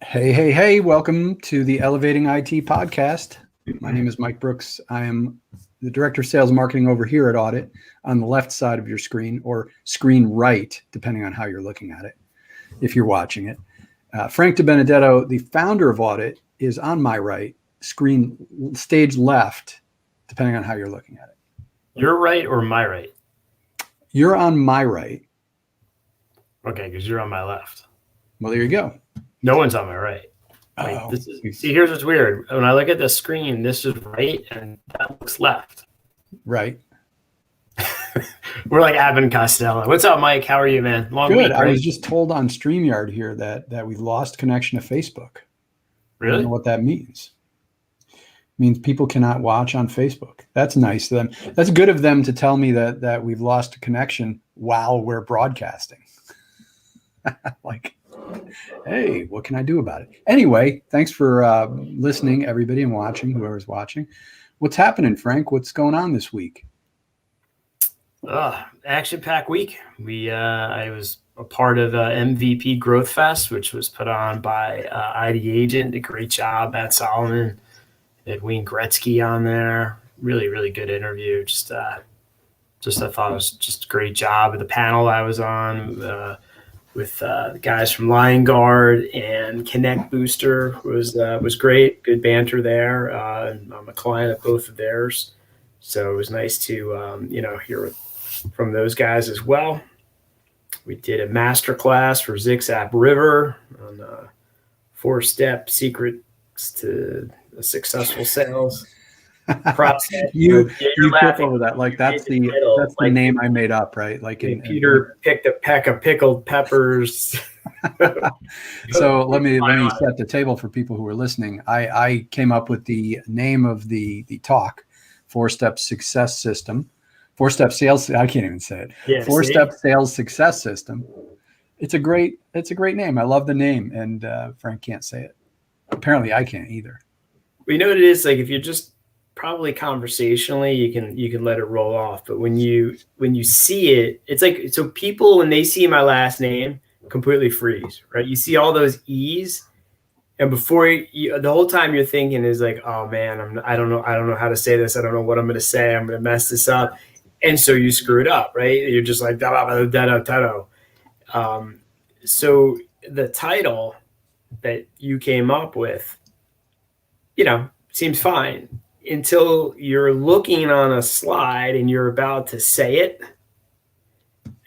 Hey, hey, hey, welcome to the Elevating IT podcast. My name is Mike Brooks. I am the Director of Sales and Marketing over here at Audit on the left side of your screen, or screen right, depending on how you're looking at it, if you're watching it. Frank DiBenedetto, the founder of Audit, is on my right, stage left, depending on how you're looking at it. Your right or my right? You're on my right. Okay, because you're on my left. Well, there you go. No one's on my right. See, here's what's weird. When I look at the screen, this is right and that looks left. Right. We're like Abbott and Costello. What's up, Mike? How are you, man? Long Good. Week, right? I was just told on StreamYard here that we lost connection to Facebook. Really? I don't know what that means. It means people cannot watch on Facebook. That's nice of them. That's good of them to tell me that we've lost a connection while we're broadcasting. Like, hey, what can I do about it? Anyway, thanks for listening, everybody, and watching, whoever's watching. What's happening, Frank? What's going on this week? Action-packed week. I was a part of MVP Growth Fest, which was put on by ID Agent. Did a great job. Matt Solomon, had Wayne Gretzky on there. Really, really good interview. I thought it was just a great job. The panel I was on with the guys from Lion Guard and Connect Booster was great. Good banter there. I'm a client of both of theirs, so it was nice to hear from those guys as well. We did a master class for Zigzag River on 4-step secrets to a successful sales process. you trip over that, like that's the name I made up, right? Like Peter picked a peck of pickled peppers. So let me set the table for people who are listening. I came up with the name of the talk, 4-step success system. 4-step sales. I can't even say it. Yeah, 4-step sales success system. It's a great name. I love the name, and Frank can't say it. Apparently, I can't either. Well, you know what it is? Like if you're just probably conversationally, you can let it roll off. But when you see it, it's like, so people, when they see my last name, completely freeze, right? You see all those E's, and before the whole time you're thinking is like, oh man, I don't know how to say this. I don't know what I'm going to say. I'm going to mess this up. And so you screw it up, right? You're just like, da-da-da-da-da-da. So the title that you came up with, seems fine until you're looking on a slide and you're about to say it.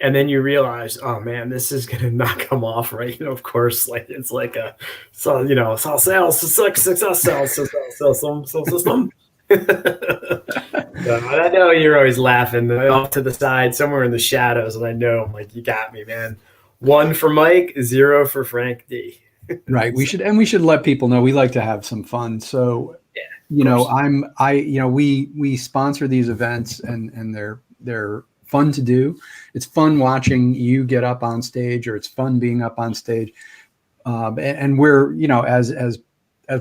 And then you realize, oh man, this is going to not come off right. Of course, like it's like sales system. I know you're always laughing off to the side somewhere in the shadows, and I know I'm like, you got me, man. 1 for Mike, 0 for Frank D. Right. We should let people know we like to have some fun. So, we sponsor these events and they're fun to do. It's fun watching you get up on stage, or it's fun being up on stage. And we're, as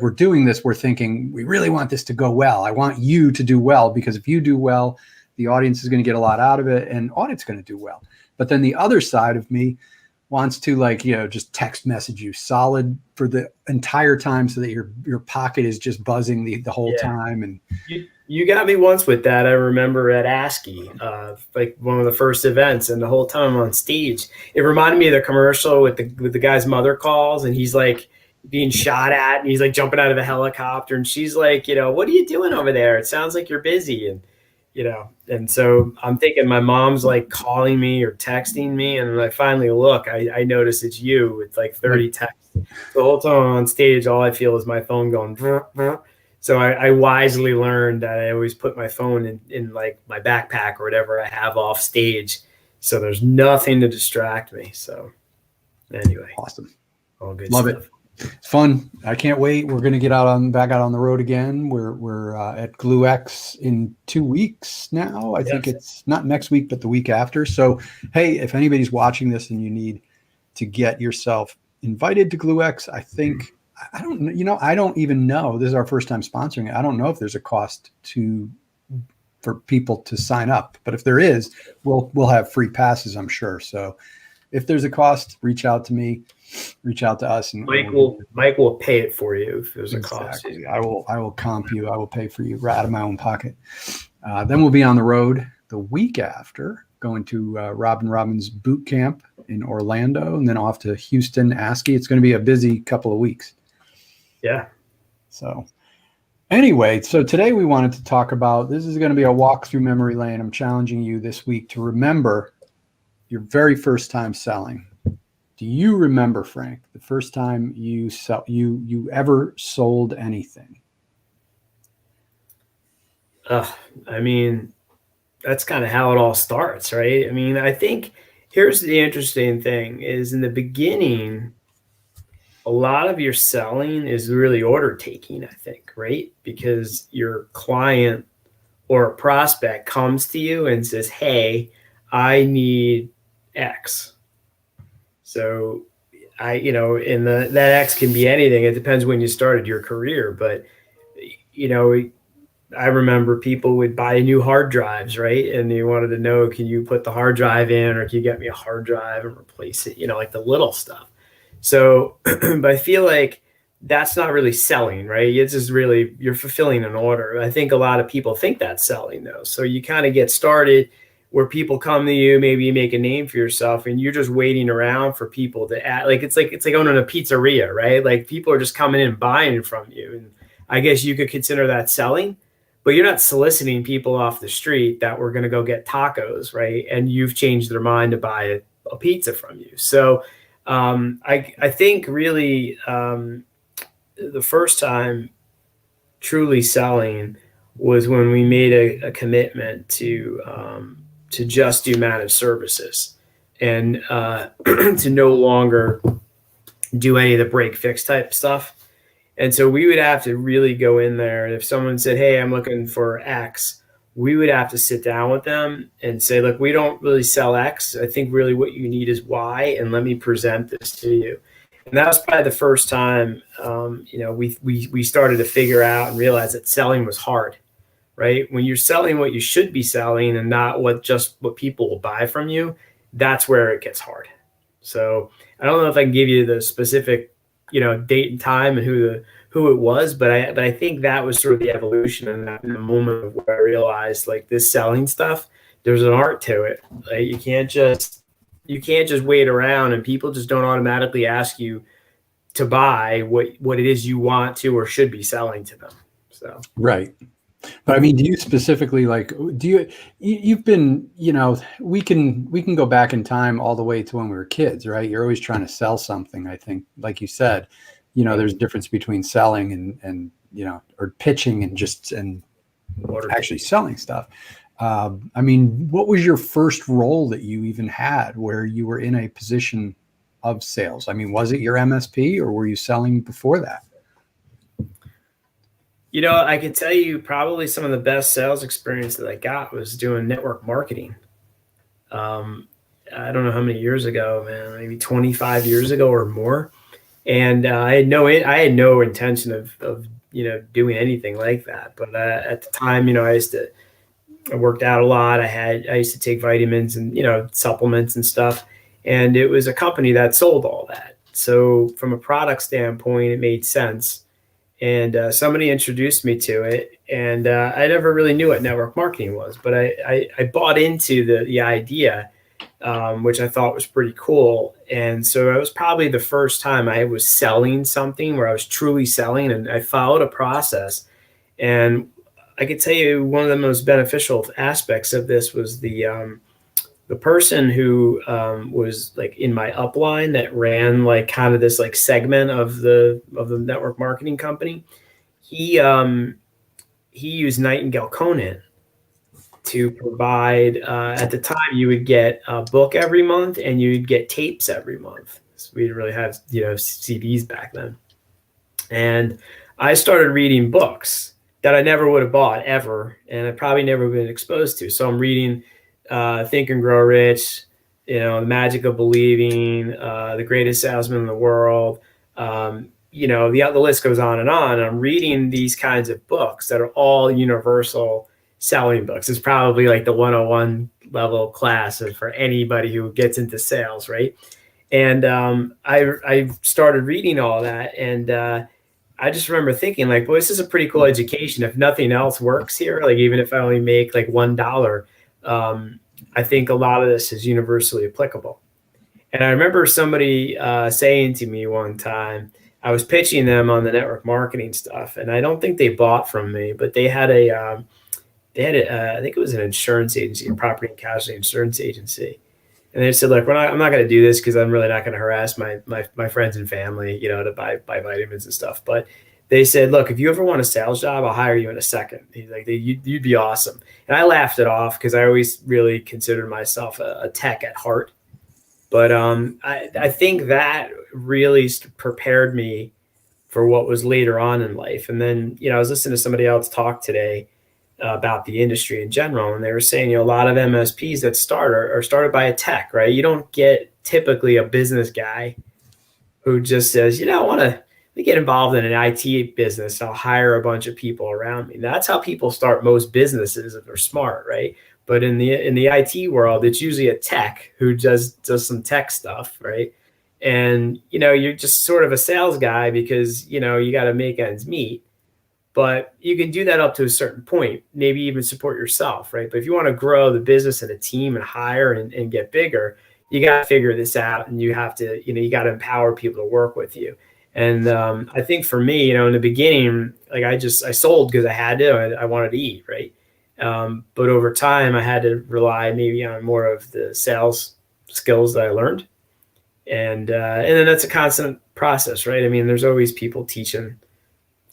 we're doing this, we're thinking we really want this to go well. I want you to do well, because if you do well, the audience is going to get a lot out of it, and Audit's going to do well. But then the other side of me wants to just text message you solid for the entire time, so that your pocket is just buzzing the whole time. And you got me once with that. I remember at ASCII, like one of the first events, and the whole time I'm on stage, it reminded me of the commercial with the guy's mother calls, and he's like being shot at, and he's like jumping out of a helicopter, and she's like, what are you doing over there? It sounds like you're busy. And and so I'm thinking my mom's like calling me or texting me, and I finally look, I notice it's you with like 30 texts. The whole time I'm on stage, all I feel is my phone going. So I wisely learned that I always put my phone in like my backpack or whatever I have off stage, so there's nothing to distract me. So anyway, awesome. All good Love stuff. It. It's fun. I can't wait. We're going to get back out on the road again. We're at GlueX in 2 weeks now. I think it's not next week, but the week after. So, hey, if anybody's watching this and you need to get yourself invited to GlueX, I think, I don't even know. This is our first time sponsoring it. I don't know if there's a cost for people to sign up, but if there is, we'll have free passes, I'm sure. So if there's a cost, reach out to me, reach out to us, and Mike will pay it for you if there's a cost. exactly. I will comp you. I will pay for you right out of my own pocket. Then we'll be on the road the week after, going to Robin Robbins boot camp in Orlando, and then off to Houston, ASCII. It's going to be a busy couple of weeks. Yeah. So anyway, so today we wanted to talk about, this is going to be a walk through memory lane. I'm challenging you this week to remember your very first time selling. Do you remember, Frank, the first time you ever sold anything? I mean, that's kind of how it all starts, right? I mean, I think here's the interesting thing is in the beginning, a lot of your selling is really order taking, I think, right? Because your client or a prospect comes to you and says, hey, I need X. So that X can be anything. It depends when you started your career, but I remember people would buy new hard drives, right? And they wanted to know, can you put the hard drive in, or can you get me a hard drive and replace it? Like the little stuff. So, but I feel like that's not really selling, right? It's just really, you're fulfilling an order. I think a lot of people think that's selling though. So you kind of get started where people come to you, maybe you make a name for yourself and you're just waiting around for people to add. It's like owning a pizzeria, right? Like people are just coming in and buying from you. And I guess you could consider that selling. But you're not soliciting people off the street that we're going to go get tacos, right? And you've changed their mind to buy a pizza from you. So I think really the first time truly selling was when we made a commitment to just do managed services and to no longer do any of the break fix type stuff. And so we would have to really go in there. And if someone said, hey, I'm looking for X, we would have to sit down with them and say, look, we don't really sell X. I think really what you need is Y, and let me present this to you. And that was probably the first time, we started to figure out and realize that selling was hard, right? When you're selling what you should be selling and not what people will buy from you, that's where it gets hard. So I don't know if I can give you the specific date and time and who it was, but I think that was sort of the evolution and that in the moment of where I realized like this selling stuff, there's an art to it. Like you can't just wait around and people just don't automatically ask you to buy what it is you want to or should be selling to them. So right. But I mean, do you specifically you've been, we can go back in time all the way to when we were kids, right? You're always trying to sell something. I think, like you said, there's a difference between selling and or pitching and actually selling stuff. I mean, what was your first role that you even had where you were in a position of sales? I mean, was it your MSP or were you selling before that? I can tell you probably some of the best sales experience that I got was doing network marketing. I don't know how many years ago, man, maybe 25 years ago or more. And I had no intention of doing anything like that. But at the time, I worked out a lot. I used to take vitamins and, supplements and stuff. And it was a company that sold all that. So from a product standpoint, it made sense. And somebody introduced me to it, and I never really knew what network marketing was, but I bought into the idea, which I thought was pretty cool. And so it was probably the first time I was selling something where I was truly selling, and I followed a process. And I could tell you one of the most beneficial aspects of this was the person who was like in my upline that ran like kind of this like segment of the network marketing company. He used Nightingale Conant to provide, at the time you would get a book every month and you'd get tapes every month. So we didn't really have, CDs back then. And I started reading books that I never would have bought ever. And I probably never been exposed to. So I'm reading Think and Grow Rich, The Magic of Believing, The Greatest Salesman in the World. The list goes on. And I'm reading these kinds of books that are all universal selling books. It's probably like the 101 level class for anybody who gets into sales, right? And I started reading all that, and I just remember thinking like, well, this is a pretty cool education. If nothing else works here, like even if I only make like $1, I think a lot of this is universally applicable. And I remember somebody saying to me one time, I was pitching them on the network marketing stuff, and I don't think they bought from me, but I think it was an insurance agency, a property and casualty insurance agency. And they said, look, I'm not going to do this because I'm really not going to harass my friends and family, to buy vitamins and stuff. But they said, look, if you ever want a sales job, I'll hire you in a second. He's like, you'd be awesome. And I laughed it off because I always really considered myself a tech at heart. But I think that really prepared me for what was later on in life. And then, I was listening to somebody else talk today about the industry in general. And they were saying, a lot of MSPs that start are started by a tech, right? You don't get typically a business guy who just says, I want to get involved in an IT business. I'll hire a bunch of people around me. That's how people start most businesses if they're smart, right? But in the IT world, it's usually a tech who does some tech stuff, right? And, you're just sort of a sales guy because, you got to make ends meet. But you can do that up to a certain point, maybe even support yourself, right? But if you want to grow the business and a team and hire and get bigger, you got to figure this out, and you have to, you got to empower people to work with you. And I think for me, in the beginning, like I sold because I had to, I wanted to eat, right? But over time, I had to rely maybe on more of the sales skills that I learned. And then that's a constant process, right? I mean, there's always people teaching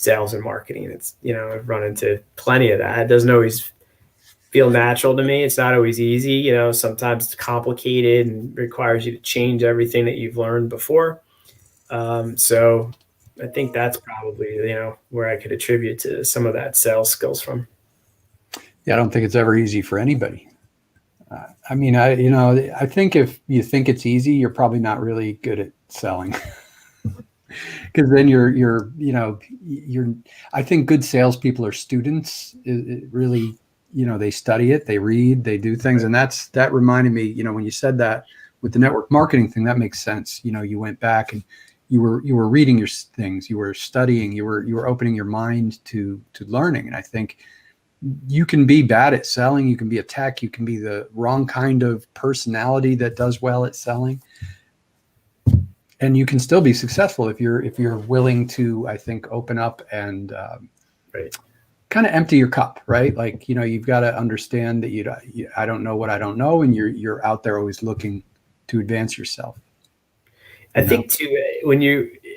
sales and marketing. It's, I've run into plenty of that. It doesn't always feel natural to me. It's not always easy. Sometimes it's complicated and requires you to change everything that you've learned before. So I think that's probably, where I could attribute to some of that sales skills from. Yeah, I don't think it's ever easy for anybody. I think if you think it's easy, you're probably not really good at selling. Because then I think good salespeople are students. It really, they study it, they read, they do things. And that reminded me, when you said that with the network marketing thing, that makes sense. You went back and you were reading your things, you were studying, you were opening your mind to learning. And I think you can be bad at selling, you can be a tech, you can be the wrong kind of personality that does well at selling. And you can still be successful if you're willing to, I think, open up and kind of empty your cup, right? Like, you've got to understand that I don't know what I don't know, and you're out there always looking to advance yourself. I think too,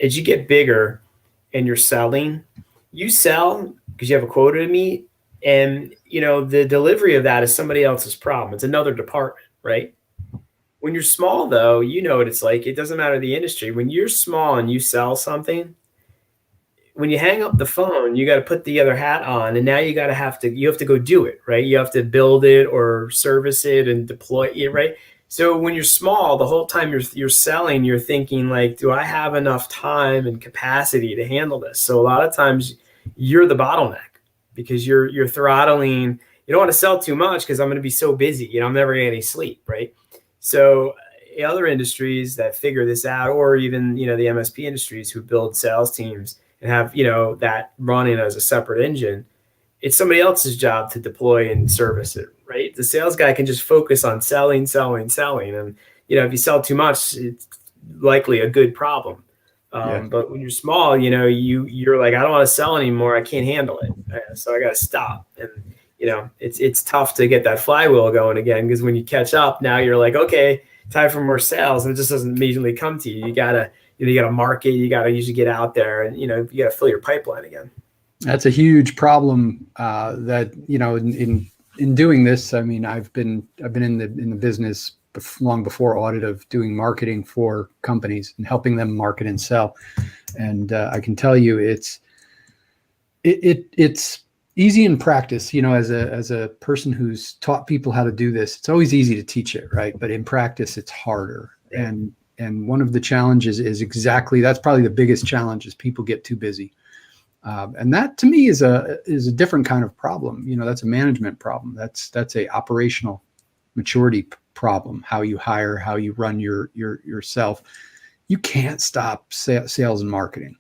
as you get bigger and you're selling, you sell because you have a quota to meet, and the delivery of that is somebody else's problem. It's another department, right? When you're small, though, what it's like. It doesn't matter the industry. When you're small and you sell something, when you hang up the phone, you got to put the other hat on, and now you have to go do it, right? You have to build it or service it and deploy it, right? So when you're small, the whole time you're selling, you're thinking like, do I have enough time and capacity to handle this? So a lot of times you're the bottleneck because you're throttling. You don't want to sell too much because I'm going to be so busy. I'm never getting any sleep, right? So other industries that figure this out, or even, the MSP industries who build sales teams and have, that running as a separate engine, it's somebody else's job to deploy and service it, right? The sales guy can just focus on selling. And, if you sell too much, it's likely a good problem. But when you're small, you're like, I don't want to sell anymore. I can't handle it. So I got to stop. And, it's tough to get that flywheel going again, because when you catch up, now you're like, okay, time for more sales, and it just doesn't immediately come to you. You gotta market, you gotta usually get out there, and you gotta fill your pipeline again. That's a huge problem. That in doing this, I mean, I've been in the business long before audit of doing marketing for companies and helping them market and sell, and I can tell you it's easy in practice, as a person who's taught people how to do this. It's always easy to teach it, right? But in practice, it's harder. And one of the challenges is that's probably the biggest challenge, is people get too busy. And that to me is a different kind of problem. That's a management problem. That's a operational maturity problem. How you hire, how you run yourself. You can't stop sales and marketing.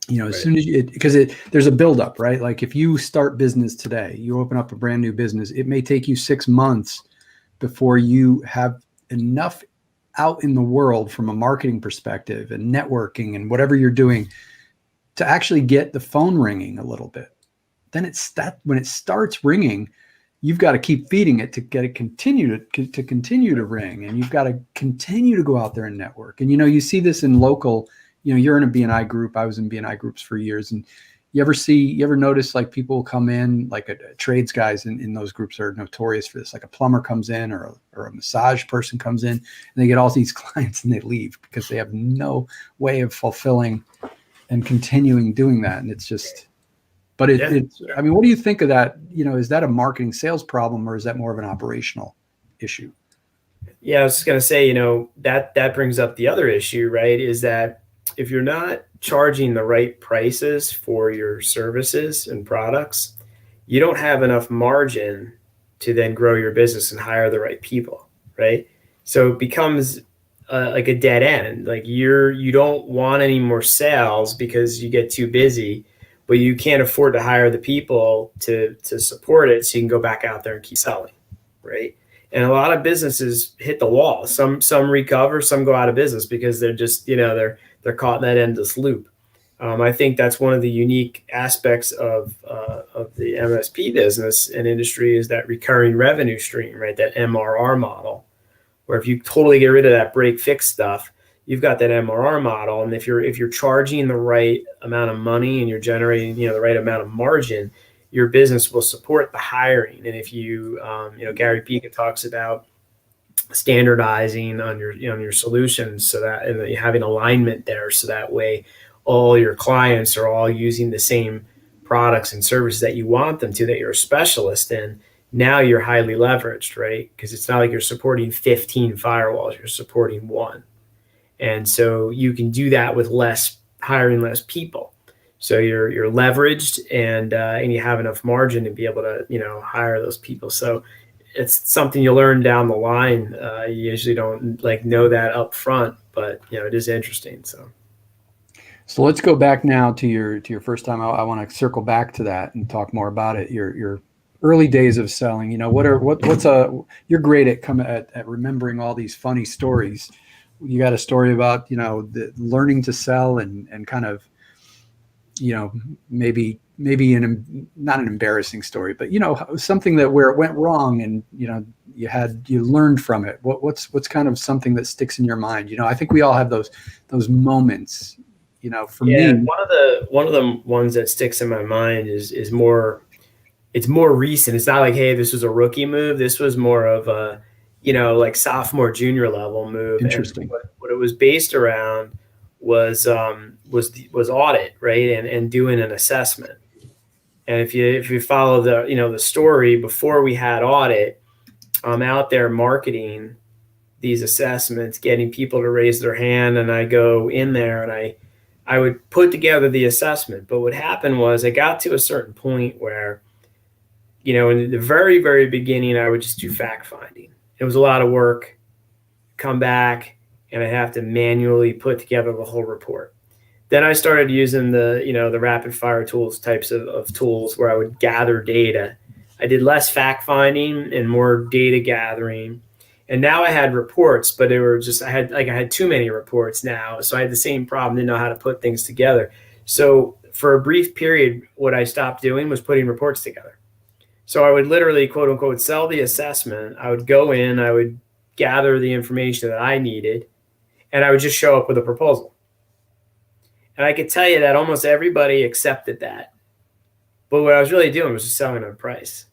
As Right. soon as there's a buildup, right? Like if you start business today, you open up a brand new business, it may take you 6 months before you have enough out in the world from a marketing perspective and networking and whatever you're doing to actually get the phone ringing a little bit. Then when it starts ringing, you've got to keep feeding it to get it continue to ring, and you've got to continue to go out there and network. And you see this in local. You're in a BNI group. I was in BNI groups for years, and you ever notice like people come in, like trades guys in those groups are notorious for this. Like a plumber comes in or a massage person comes in, and they get all these clients and they leave because they have no way of fulfilling and continuing doing that. And it's just, but it's, I mean, what do you think of that? Is that a marketing sales problem, or is that more of an operational issue? Yeah, I was just going to say, that brings up the other issue, right? Is that if you're not charging the right prices for your services and products, you don't have enough margin to then grow your business and hire the right people, right? So it becomes like a dead end. Like you don't want any more sales because you get too busy, but you can't afford to hire the people to support it, so you can go back out there and keep selling, right? And a lot of businesses hit the wall. Some recover, some go out of business because they're just they're caught in that endless loop. I think that's one of the unique aspects of the MSP business and industry is that recurring revenue stream, right? That MRR model, where if you totally get rid of that break fix stuff, you've got that MRR model. And if you're charging the right amount of money and you're generating the right amount of margin, your business will support the hiring. And if you Gary Pika talks about standardizing on your solutions, so that and you're having alignment there, so that way all your clients are all using the same products and services that you want them to, that you're a specialist in. Now you're highly leveraged, right? Because it's not like you're supporting 15 firewalls, you're supporting one. And so you can do that with hiring less people. So you're leveraged and you have enough margin to be able to hire those people. So it's something you learn down the line. You usually don't know that up front, but it is interesting. So let's go back now to your first time. I want to circle back to that and talk more about it. Your early days of selling. You're great at remembering all these funny stories. You got a story about the learning to sell and kind of maybe not an embarrassing story, but something where it went wrong and you learned from it. What's kind of something that sticks in your mind? I think we all have those moments. For me, one of the ones that sticks in my mind is more. It's more recent. It's not like, hey, this was a rookie move. This was more of a sophomore, junior level move. Interesting. And what it was based around was audit, right? And doing an assessment. And if you follow the story, before we had audit, I'm out there marketing these assessments, getting people to raise their hand, and I go in there and I would put together the assessment. But what happened was I got to a certain point where, in the very, very beginning, I would just do fact finding. It was a lot of work, come back, and I'd have to manually put together the whole report. Then I started using the rapid fire tools types of tools where I would gather data. I did less fact finding and more data gathering. And now I had reports, but I had too many reports now. So I had the same problem, didn't know how to put things together. So for a brief period, what I stopped doing was putting reports together. So I would literally, quote unquote, sell the assessment. I would go in, I would gather the information that I needed, and I would just show up with a proposal. And I could tell you that almost everybody accepted that. But what I was really doing was just selling at a price.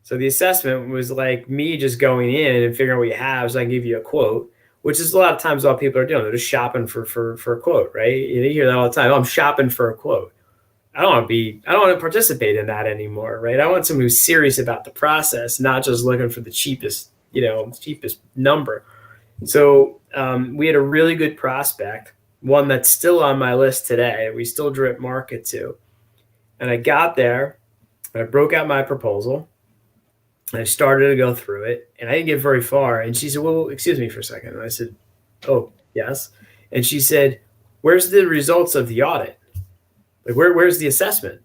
So the assessment was like me just going in and figuring out what you have, so I can give you a quote, which is a lot of times all people are doing. They're just shopping for a quote, right? You hear that all the time. Oh, I'm shopping for a quote. I don't want to participate in that anymore, right? I want someone who's serious about the process, not just looking for the cheapest number. So we had a really good prospect, one that's still on my list today. We still drip market to. And I got there and I broke out my proposal and I started to go through it and I didn't get very far. And she said, well, excuse me for a second. And I said, oh, yes. And she said, where's the results of the audit? Like, where's the assessment?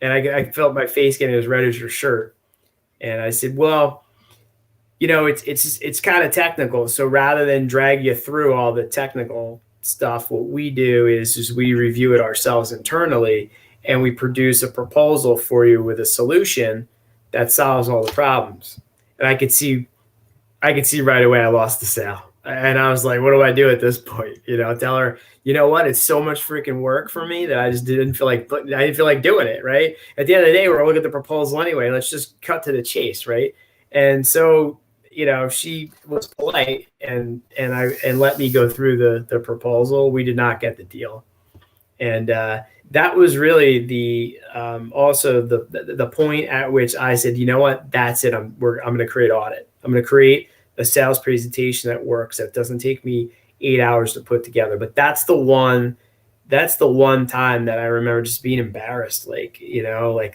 And I felt my face getting as red as your shirt. And I said, well, it's kind of technical. So rather than drag you through all the technical stuff, what we do is we review it ourselves internally and we produce a proposal for you with a solution that solves all the problems. And I could see right away I lost the sale. And I was like, what do I do at this point? Tell her, you know what? It's so much freaking work for me that I didn't feel like doing it. Right. At the end of the day, we're going to look at the proposal anyway. Let's just cut to the chase. Right. And so, she was polite and let me go through the proposal. We did not get the deal. And that was really also the point at which I said, you know what, that's it. I'm going to create audit. I'm going to create a sales presentation that works, that doesn't take me 8 hours to put together. But that's the one time that I remember just being embarrassed. Like,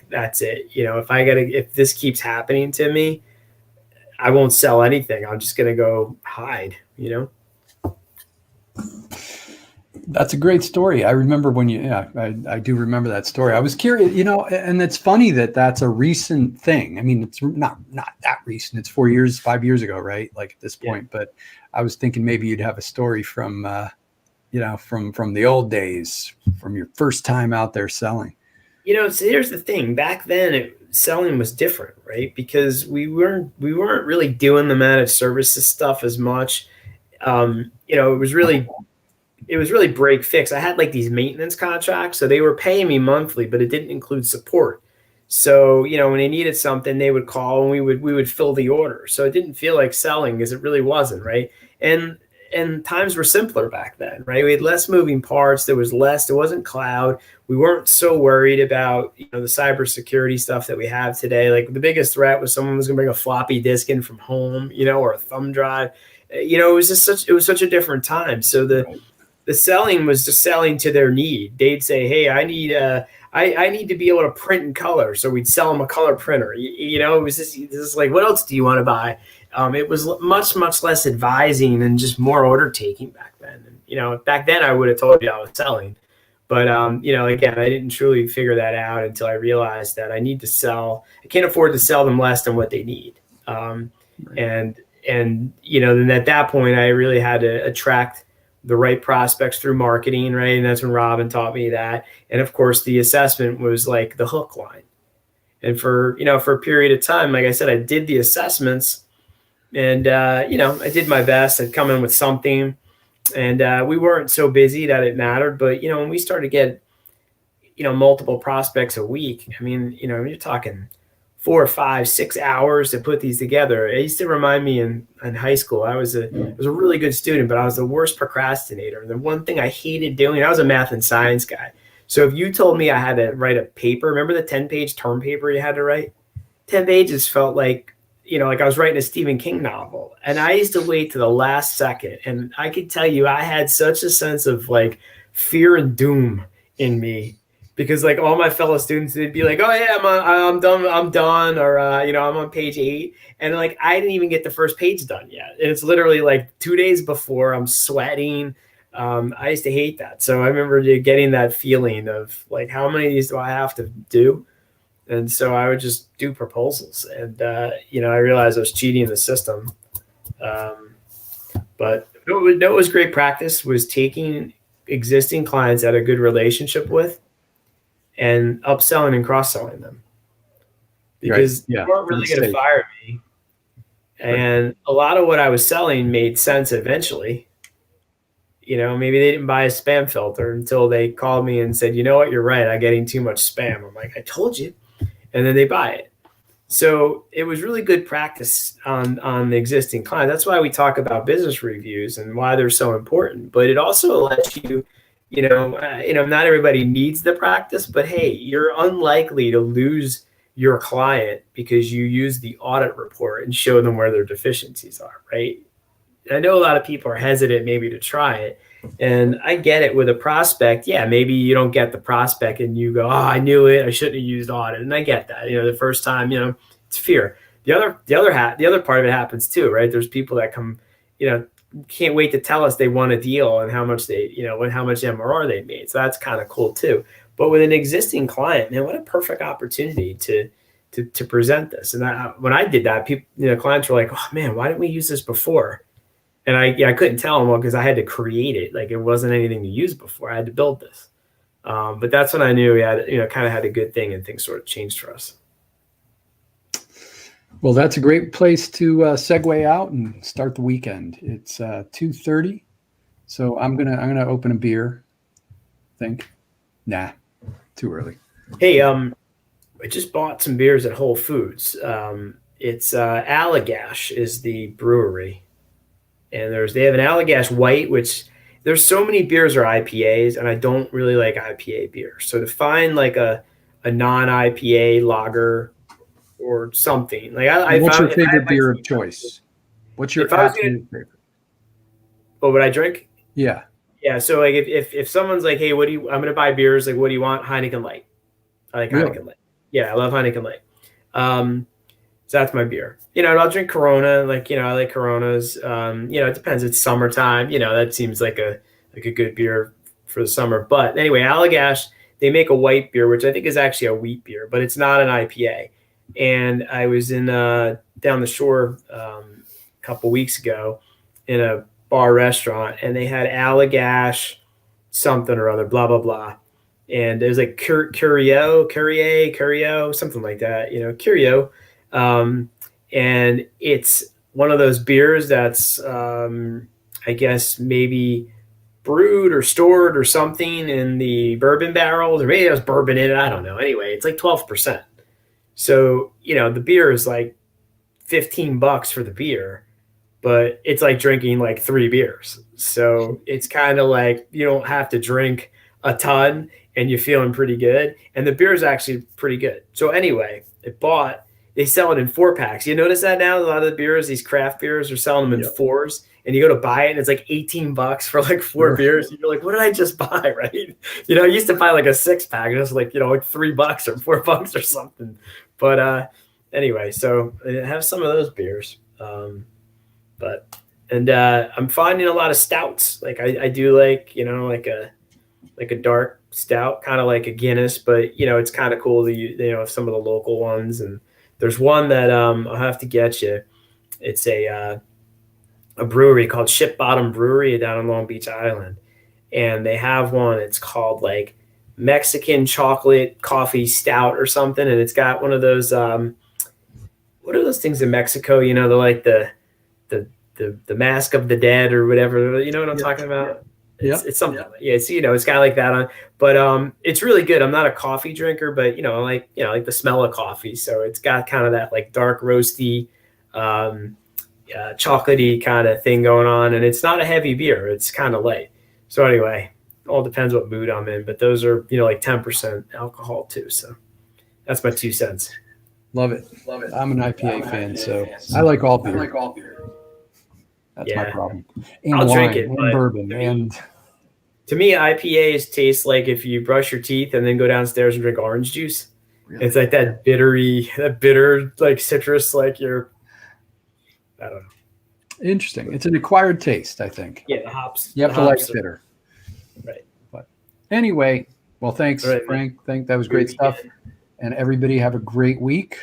that's it. If this keeps happening to me, I won't sell anything. I'm just going to go hide, That's a great story. I remember I do remember that story. I was curious, and it's funny that that's a recent thing. I mean, it's not that recent. It's 5 years ago, right? Like at this point, yeah. But I was thinking maybe you'd have a story from, from the old days, from your first time out there selling. So here's the thing. Back then, selling was different, right? Because we weren't really doing the managed services stuff as much. It was really break fix. I had like these maintenance contracts, so they were paying me monthly, but it didn't include support. So, when they needed something, they would call and we would fill the order. So it didn't feel like selling because it really wasn't, right? And times were simpler back then, right? We had less moving parts. There wasn't cloud. We weren't so worried about, the cybersecurity stuff that we have today. Like the biggest threat was someone was going to bring a floppy disk in from home, or a thumb drive. It was such a different time. So the selling was just selling to their need. They'd say, hey, I need to be able to print in color. So we'd sell them a color printer. It was just like, what else do you want to buy? It was much, much less advising and just more order taking back then. And, back then I would have told you I was selling. But, again, I didn't truly figure that out until I realized that I need to sell. I can't afford to sell them less than what they need. Right. And then at that point, I really had to attract the right prospects through marketing, right? And that's when Robin taught me that. And of course, the assessment was like the hook line. And for a period of time, like I said, I did the assessments and, I did my best. I'd come in with something and we weren't so busy that it mattered. But, when we started to get, multiple prospects a week, I mean, you're talking 4 or 5, 6 hours to put these together. It used to remind me in high school, I was a really good student, but I was the worst procrastinator. The one thing I hated doing, I was a math and science guy. So if you told me I had to write a paper, remember the 10-page term paper you had to write? 10 pages felt like, like I was writing a Stephen King novel. And I used to wait to the last second. And I could tell you, I had such a sense of like fear and doom in me. Because like all my fellow students, they'd be like, "Oh yeah, I'm done," or I'm on page 8, and like I didn't even get the first page done yet. And it's literally like 2 days before. I'm sweating. I used to hate that. So I remember getting that feeling of like, how many of these do I have to do? And so I would just do proposals, and I realized I was cheating the system. But what was great practice was taking existing clients that I had a good relationship with, and upselling and cross-selling them, because they weren't really going to fire me. And a lot of what I was selling made sense eventually. Maybe they didn't buy a spam filter until they called me and said, you know what, you're right, I'm getting too much spam. I'm like, I told you. And then they buy it. So it was really good practice on the existing client. That's why we talk about business reviews and why they're so important. But it also lets you, not everybody needs the practice, but hey, you're unlikely to lose your client because you use the audit report and show them where their deficiencies are, right? I know a lot of people are hesitant maybe to try it. And I get it with a prospect. Yeah, maybe you don't get the prospect and you go, oh, I knew it. I shouldn't have used audit. And I get that. The first time, it's fear. The other part of it happens too, right? There's people that come, can't wait to tell us they won a deal and how much how much MRR they made. So that's kind of cool too. But with an existing client, man, what a perfect opportunity to present this. And when I did that, people, clients were like, oh man, why didn't we use this before? And I couldn't tell them, well, because I had to create it. Like it wasn't anything to use before. I had to build this. But that's when I knew we had, kind of had a good thing and things sort of changed for us. Well, that's a great place to segue out and start the weekend. It's 2:30, so I'm gonna open a beer. Think, nah, too early. Hey, I just bought some beers at Whole Foods. It's Allagash is the brewery, and they have an Allagash White, which there's so many beers are IPAs, and I don't really like IPA beers. So to find like a non-IPA lager or something. Like what's your favorite beer of choice? What's your absolute favorite? What would I drink? Yeah. Yeah. So like if someone's like, hey, I'm gonna buy beers, like what do you want? Heineken Light. I like Heineken Light. Yeah, I love Heineken Light. So that's my beer. And I'll drink Corona, like, I like Coronas. It depends. It's summertime, that seems like a good beer for the summer. But anyway, Allagash, they make a white beer, which I think is actually a wheat beer, but it's not an IPA. And I was in down the shore a couple weeks ago in a bar restaurant, and they had Allagash something or other, blah, blah, blah. And it was like Curio, something like that, Curio. And it's one of those beers that's, I guess, maybe brewed or stored or something in the bourbon barrels, or maybe there's bourbon in it. I don't know. Anyway, it's like 12%. So, the beer is like $15 for the beer, but it's like drinking like 3 beers. So it's kind of like you don't have to drink a ton and you're feeling pretty good. And the beer is actually pretty good. So anyway, they sell it in 4-packs. You notice that now? A lot of the beers, these craft beers, are selling them in 4s. And you go to buy it and it's like $18 for like 4 beers. And you're like, what did I just buy? Right. I used to buy like a 6-pack. And it was like, like $3 or $4 or something. But anyway, so I have some of those beers. I'm finding a lot of stouts. Like I do like, like a dark stout, kind of like a Guinness, but it's kind of cool to use, some of the local ones. And there's one that I'll have to get you. It's a brewery called Ship Bottom Brewery down in Long Beach Island, and they have one. It's called like Mexican chocolate coffee stout or something, and it's got one of those what are those things in Mexico? They're like the mask of the dead or whatever. You know what I'm talking about? It's something. Yeah, it's it's got like that on, but it's really good. I'm not a coffee drinker, but I like like the smell of coffee. So it's got kind of that like dark roasty, chocolatey kind of thing going on, and it's not a heavy beer. It's kind of light. So anyway, all depends what mood I'm in, but those are like 10% alcohol too. So that's my 2 cents. Love it. I'm an IPA fan, so I like all beer. That's my problem. And I'll wine, drink it, and but bourbon, and to me, IPAs taste like if you brush your teeth and then go downstairs and drink orange juice. Really? It's like that bitter like citrus, like I don't know. Interesting. It's an acquired taste, I think. Yeah, the hops. You have to like bitter. Right. But anyway, well, thanks, Frank. That was great stuff. And everybody have a great week.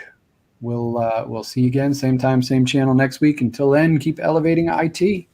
We'll see you again, same time, same channel next week. Until then, keep elevating IT.